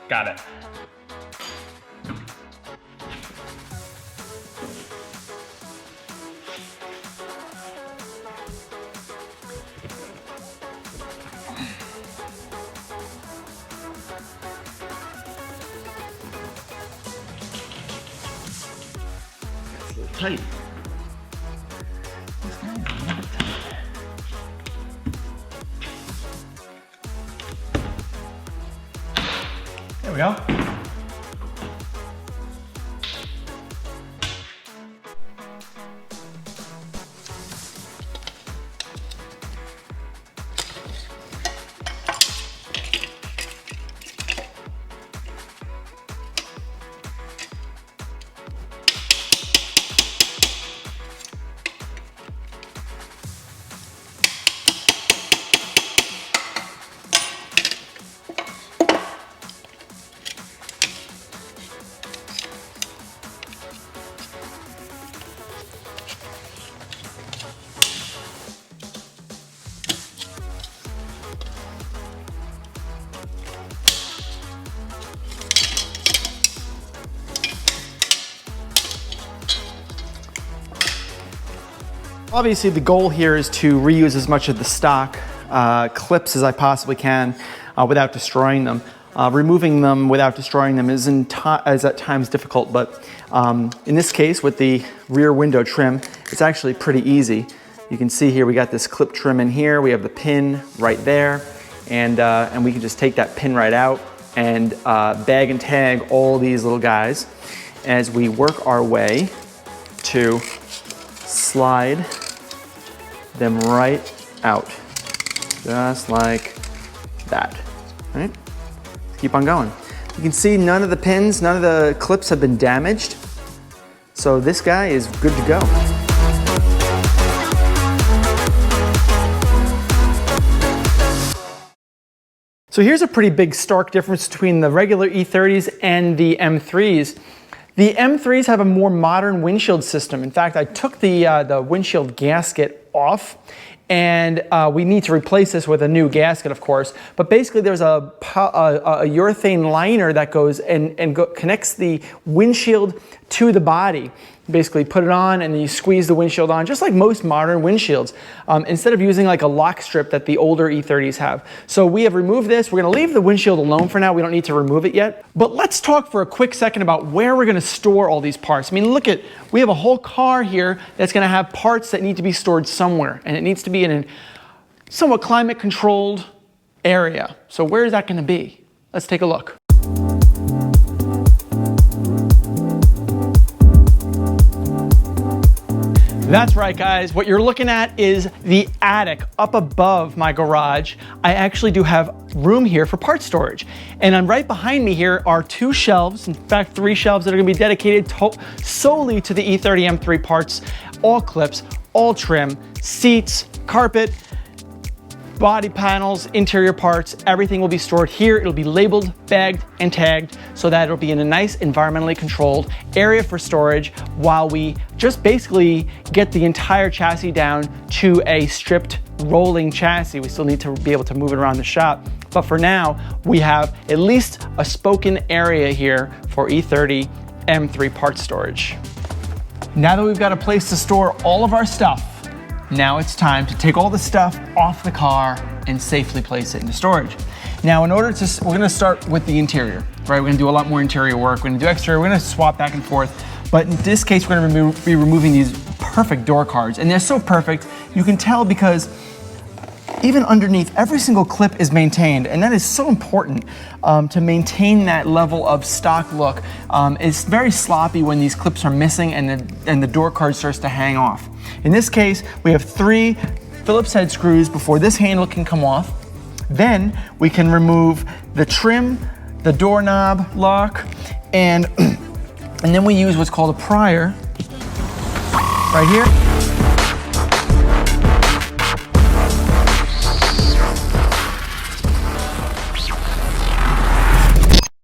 Got it. That's a little tight. There we go. Obviously, the goal here is to reuse as much of the stock clips as I possibly can without destroying them. Removing them without destroying them is at times difficult, but in this case, with the rear window trim, it's actually pretty easy. You can see here we got this clip trim in here. We have the pin right there, and we can just take that pin right out and bag and tag all these little guys as we work our way to slide them right out, just like that, right? Keep on going. You can see none of the pins, none of the clips have been damaged. So this guy is good to go. So here's a pretty big stark difference between the regular E30s and the M3s. The M3s have a more modern windshield system. In fact, I took the windshield gasket off, and we need to replace this with a new gasket, of course. But basically, there's a urethane liner that goes and connects the windshield to the body. Basically put it on and then you squeeze the windshield on, just like most modern windshields, instead of using like a lock strip that the older E30s have. So we have removed this. We're gonna leave the windshield alone for now. We don't need to remove it yet. But let's talk for a quick second about where we're gonna store all these parts. I mean, look at, we have a whole car here that's gonna have parts that need to be stored somewhere, and it needs to be in a somewhat climate controlled area. So where is that gonna be? Let's take a look. That's right, guys. What you're looking at is the attic up above my garage. I actually do have room here for part storage. And right behind me here are 2 shelves, in fact 3 shelves that are gonna be dedicated solely to the E30 M3 parts, all clips, all trim, seats, carpet, body panels, interior parts, everything will be stored here. It'll be labeled, bagged, and tagged so that it'll be in a nice environmentally controlled area for storage while we just basically get the entire chassis down to a stripped rolling chassis. We still need to be able to move it around the shop. But for now, we have at least a spoken area here for E30 M3 part storage. Now that we've got a place to store all of our stuff, now it's time to take all the stuff off the car and safely place it into storage. Now, we're gonna start with the interior, right? We're gonna do a lot more interior work. We're gonna do exterior, we're gonna swap back and forth. But in this case, we're gonna be removing these perfect door cards. And they're so perfect, you can tell because even underneath, every single clip is maintained. And that is so important to maintain that level of stock look. It's very sloppy when these clips are missing and the door card starts to hang off. In this case, we have 3 Phillips head screws before this handle can come off. Then we can remove the trim, the doorknob lock, and then we use what's called a prior right here.